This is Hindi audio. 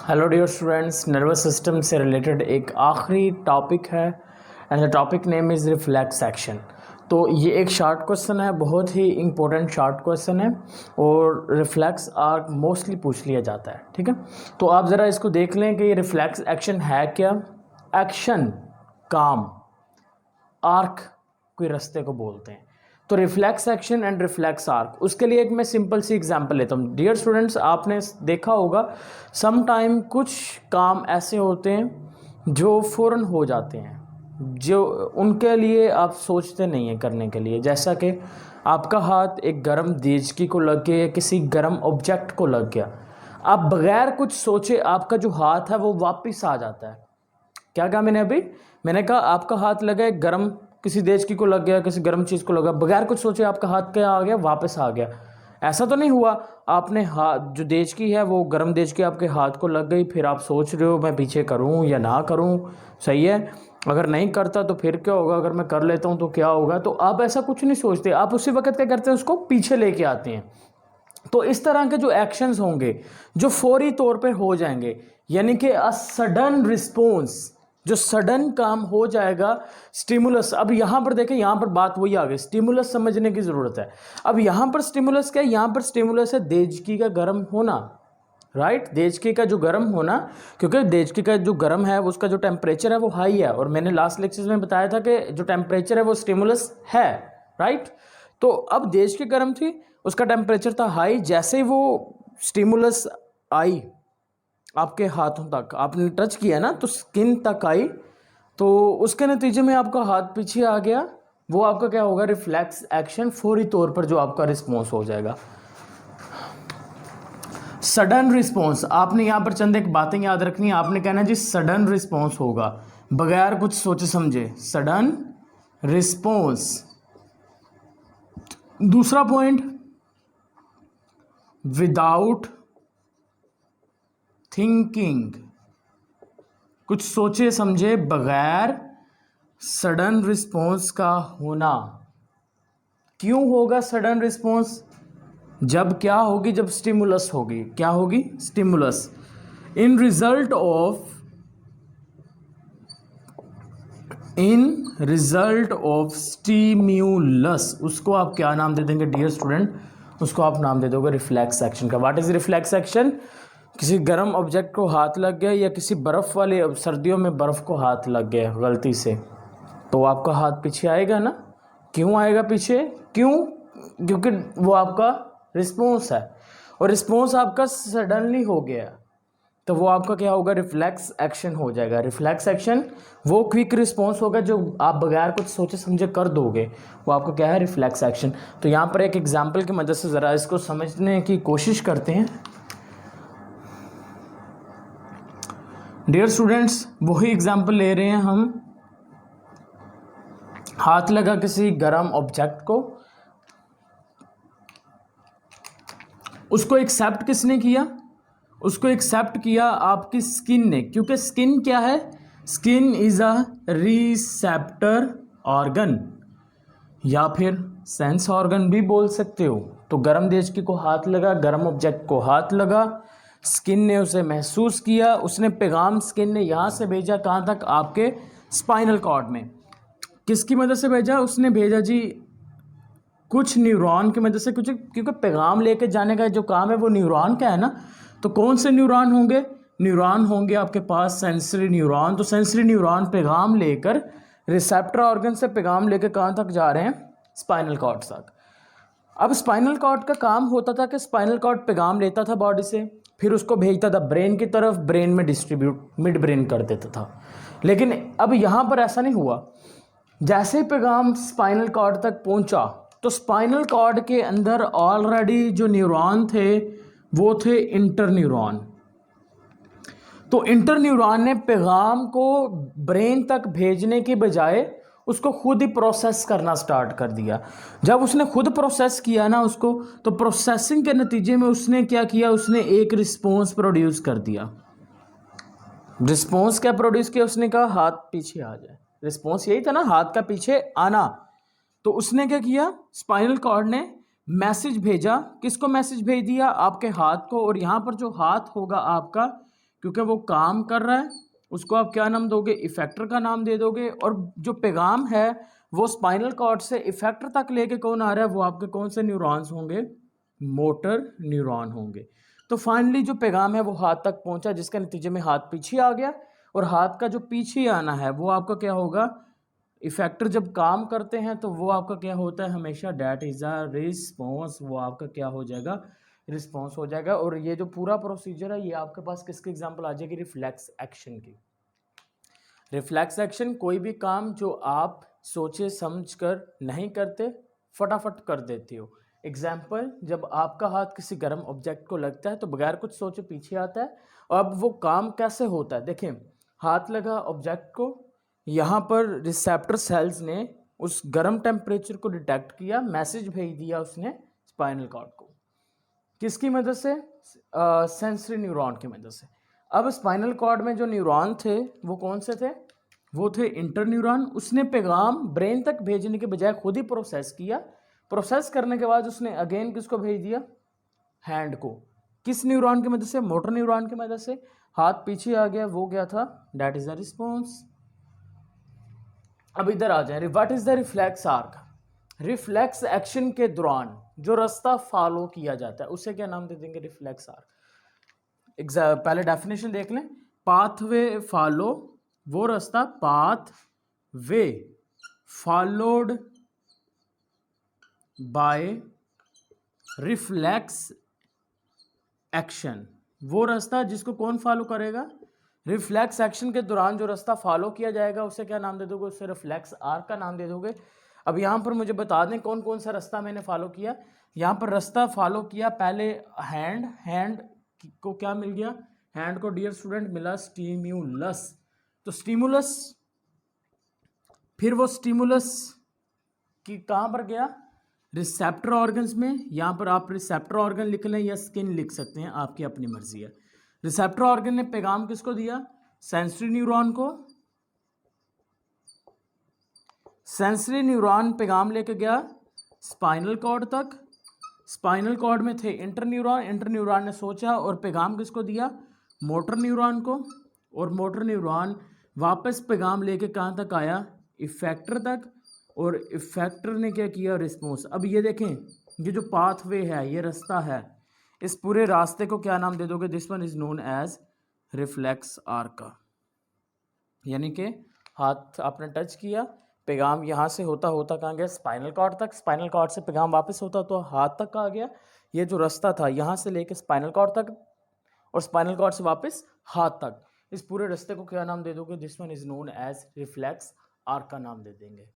Hello dear students, nervous system से रिलेटेड एक आखिरी टॉपिक है and the topic name is reflex action. तो ये एक शॉर्ट क्वेश्चन है, बहुत ही इंपॉर्टेंट शॉर्ट क्वेश्चन है और रिफ्लेक्स आर्क मोस्टली पूछ लिया जाता है। ठीक है, तो आप ज़रा इसको देख लें कि ये रिफ्लेक्स एक्शन है क्या। एक्शन काम, आर्क कोई रास्ते को बोलते हैं। तो reflex action and reflex arc, उसके लिए एक मैं सिंपल सी एग्जांपल लेता हूँ। डियर स्टूडेंट्स, आपने देखा होगा सम टाइम कुछ काम ऐसे होते हैं जो फ़ौरन हो जाते हैं, जो उनके लिए आप सोचते नहीं हैं करने के लिए। जैसा कि आपका हाथ एक गर्म देजकी को लग गया या किसी गर्म ऑब्जेक्ट को लग गया, आप बगैर कुछ सोचे आपका जो हाथ है वो वापस आ जाता है। क्या कहा मैंने अभी? मैंने कहा आपका हाथ लगा एक गर्म किसी देश की को लग गया, किसी गर्म चीज़ को लगा, बगैर कुछ सोचे आपका हाथ क्या आ गया, वापस आ गया। ऐसा तो नहीं हुआ आपने हाथ जो देश की है वो गर्म देश की आपके हाथ को लग गई, फिर आप सोच रहे हो मैं पीछे करूं या ना करूं। सही है, अगर नहीं करता तो फिर क्या होगा, अगर मैं कर लेता हूं तो क्या होगा। तो आप ऐसा कुछ नहीं सोचते, आप उसी वक्त क्या करते हैं, उसको पीछे लेके आते हैं। तो इस तरह के जो एक्शंस होंगे जो फौरी तौर पे हो जाएंगे, यानी कि अ सडन रिस्पॉन्स, जो सडन काम हो जाएगा। स्टिमुलस, अब यहाँ पर देखें, यहाँ पर बात वही आ गई, स्टिमुलस समझने की ज़रूरत है। अब यहाँ पर स्टिमुलस क्या है? यहाँ पर स्टिमुलस है देजकी का गर्म होना, राइट। देजकी का जो गर्म होना, क्योंकि देजकी का जो गर्म है उसका जो टेम्परेचर है वो हाई है, और मैंने लास्ट लेक्चर में बताया था कि जो टेम्परेचर है वो स्टिमुलस है, राइट। तो अब देजकी गर्म थी, उसका टेम्परेचर था हाई। जैसे ही वो स्टिमुलस आई आपके हाथों तक, आपने टच किया ना तो स्किन तक आई, तो उसके नतीजे में आपका हाथ पीछे आ गया। वो आपका क्या होगा? रिफ्लेक्स एक्शन, फौरी तौर पर जो आपका रिस्पॉन्स हो जाएगा। सडन रिस्पॉन्स, आपने यहाँ पर चंद एक बातें याद रखनी है। आपने कहना जी सडन रिस्पॉन्स होगा बगैर कुछ सोचे समझे, सडन रिस्पॉन्स। दूसरा पॉइंट, विदाउट थिंकिंग, कुछ सोचे समझे बगैर सडन रिस्पॉन्स का होना। क्यों होगा सडन रिस्पॉन्स? जब क्या होगी? जब स्टिमुलस होगी। क्या होगी? Stimulus. In result of stimulus, उसको आप क्या नाम दे देंगे डियर स्टूडेंट? उसको आप नाम दे दोगे रिफ्लेक्स एक्शन का। What is reflex action? किसी गर्म ऑब्जेक्ट को हाथ लग गया या किसी बर्फ़ वाले, सर्दियों में बर्फ़ को हाथ लग गया गलती से, तो आपका हाथ पीछे आएगा ना। क्यों आएगा पीछे? क्यों? क्योंकि वो आपका रिस्पॉन्स है, और रिस्पॉन्स आपका सडनली हो गया, तो वो आपका क्या होगा? रिफ्लेक्स एक्शन हो जाएगा। रिफ्लेक्स एक्शन वो क्विक रिस्पॉन्स होगा जो आप बगैर कुछ सोचे समझे कर दोगे, वो आपका क्या है? Reflex action. तो यहाँ पर एक एग्जाम्पल की मदद से ज़रा इसको समझने की कोशिश करते हैं। डियर स्टूडेंट्स, वही एग्जाम्पल ले रहे हैं हम। हाथ लगा किसी गर्म ऑब्जेक्ट को, उसको एक्सेप्ट किसने किया? उसको एक्सेप्ट किया आपकी स्किन ने, क्योंकि स्किन क्या है? Skin is a receptor organ, या फिर सेंस ऑर्गन भी बोल सकते हो। तो गर्म देजकी को हाथ लगा, गर्म ऑब्जेक्ट को हाथ लगा, स्किन ने उसे महसूस किया, उसने पैगाम स्किन ने यहाँ से भेजा कहाँ तक? आपके स्पाइनल कॉर्ड में। किसकी मदद से भेजा? उसने भेजा जी कुछ न्यूरॉन की मदद से, कुछ, क्योंकि पैगाम लेके जाने का जो काम है वो न्यूरॉन का है ना। तो कौन से न्यूरॉन होंगे? न्यूरॉन होंगे आपके पास सेंसरी न्यूरॉन। तो सेंसरी न्यूरॉन पैगाम लेकर रिसेप्टर ऑर्गन से पैगाम लेकर कहाँ तक जा रहे हैं? स्पाइनल कॉर्ड तक। अब स्पाइनल कॉर्ड का काम होता था कि स्पाइनल कॉर्ड पैगाम लेता था बॉडी से, फिर उसको भेजता था ब्रेन की तरफ, ब्रेन में डिस्ट्रीब्यूट मिड ब्रेन कर देता था। लेकिन अब यहाँ पर ऐसा नहीं हुआ। जैसे ही पैगाम स्पाइनल कॉर्ड तक पहुँचा तो स्पाइनल कॉर्ड के अंदर ऑलरेडी जो न्यूरॉन थे वो थे इंटर न्यूरॉन। तो इंटर न्यूरॉन ने पैगाम को ब्रेन तक भेजने के बजाय उसको खुद ही प्रोसेस करना स्टार्ट कर दिया। जब उसने खुद प्रोसेस किया ना उसको, तो प्रोसेसिंग के नतीजे में उसने क्या किया? उसने एक रिस्पॉन्स प्रोड्यूस कर दिया। रिस्पॉन्स क्या प्रोड्यूस किया? उसने कहा हाथ पीछे आ जाए। रिस्पॉन्स यही था ना, हाथ का पीछे आना। तो उसने क्या किया? स्पाइनल कॉर्ड ने मैसेज भेजा। किसको मैसेज भेज दिया? आपके हाथ को। और यहाँ पर जो हाथ होगा आपका, क्योंकि वो काम कर रहा है, उसको आप क्या नाम दोगे, इफेक्टर का नाम दे दोगे। और जो पैगाम है वो स्पाइनल कॉर्ड से इफेक्टर तक लेके कौन आ रहा है, वो आपके कौन से न्यूरॉन्स होंगे, मोटर न्यूरॉन होंगे। तो फाइनली जो पैगाम है वो हाथ तक पहुंचा, जिसके नतीजे में हाथ पीछे आ गया। और हाथ का जो पीछे आना है वो आपका क्या होगा, इफेक्टर जब काम करते हैं तो वो आपका क्या होता है हमेशा, डैट इज अ रिस्पॉन्स, वो आपका क्या हो जाएगा, रिस्पॉन्स हो जाएगा। और ये जो पूरा प्रोसीजर है ये आपके पास किसकी एग्जांपल आ जाएगी, रिफ्लेक्स एक्शन की। रिफ्लेक्स एक्शन कोई भी काम जो आप सोचे समझ कर नहीं करते, फटाफट कर देते हो। एग्जाम्पल, जब आपका हाथ किसी गर्म ऑब्जेक्ट को लगता है तो बगैर कुछ सोचे पीछे आता है। अब वो काम कैसे होता है, देखें, हाथ लगा ऑब्जेक्ट को, यहाँ पर रिसेप्टर सेल्स ने उस गर्म टेम्परेचर को डिटेक्ट किया, मैसेज भेज दिया उसने स्पाइनल कॉर्ड को, किसकी मदद से, सेंसरी न्यूरॉन की मदद से। अब स्पाइनल कॉर्ड में जो न्यूरॉन थे वो कौन से थे, वो थे इंटर न्यूरॉन। उसने पैगाम ब्रेन तक भेजने के बजाय खुद ही प्रोसेस किया। प्रोसेस करने के बाद उसने अगेन किसको भेज दिया, हैंड को। किस न्यूरॉन की मदद से, मोटर न्यूरॉन की मदद से। हाथ पीछे आ गया, वो गया था, दैट इज द रिस्पॉन्स। अब इधर आ जाए, what is the reflex arc. Reflex action के दौरान जो रास्ता फॉलो किया जाता है उसे क्या नाम दे देंगे, रिफ्लेक्स आर्क। पहले डेफिनेशन देख लें, पाथवे फॉलो, वो रास्ता, path way followed by reflex action, वो रास्ता जिसको कौन फॉलो करेगा, रिफ्लेक्स एक्शन के दौरान जो रास्ता फॉलो किया जाएगा उसे क्या नाम दे दोगे, उसे रिफ्लेक्स आर्क का नाम दे दोगे। अब यहाँ पर मुझे बता दें कौन कौन सा रास्ता मैंने फॉलो किया। यहाँ पर रास्ता फॉलो किया पहले हैंड को क्या मिल गया, हैंड को डियर स्टूडेंट मिला स्टिम्युलस। तो स्टिमुलस, फिर वो स्टिमुलस कि कहाँ पर गया, रिसेप्टर ऑर्गन्स में। यहाँ पर आप रिसेप्टर ऑर्गन लिख लें या स्किन लिख सकते हैं, आपकी अपनी मर्जी है। रिसेप्टर ऑर्गन ने पैगाम किसको दिया, सेंसरी न्यूरॉन को। सेंसरी न्यूरॉन पैगाम लेके गया स्पाइनल कॉर्ड तक। स्पाइनल कॉर्ड में थे इंटर न्यूरॉन ने सोचा और पैगाम किसको दिया, मोटर न्यूरॉन को। और मोटर न्यूरॉन वापस पैगाम लेके कहाँ तक आया, इफेक्टर तक। और इफेक्टर ने क्या किया, रिस्पॉन्स। अब ये देखें, ये जो पाथवे है, ये रास्ता है, इस पूरे रास्ते को क्या नाम दे दोगे, this one is known as reflex arc. यानी कि हाथ आपने टच किया, पैगाम यहाँ से होता होता कहाँ गया, स्पाइनल कॉर्ड तक। स्पाइनल कॉर्ड से पैगाम वापस होता तो हाथ तक आ गया। ये जो रास्ता था यहाँ से लेके स्पाइनल कॉर्ड तक और स्पाइनल कॉर्ड से वापस हाथ तक, इस पूरे रास्ते को क्या नाम दे दोगे, this one is known as reflex arc का नाम दे देंगे।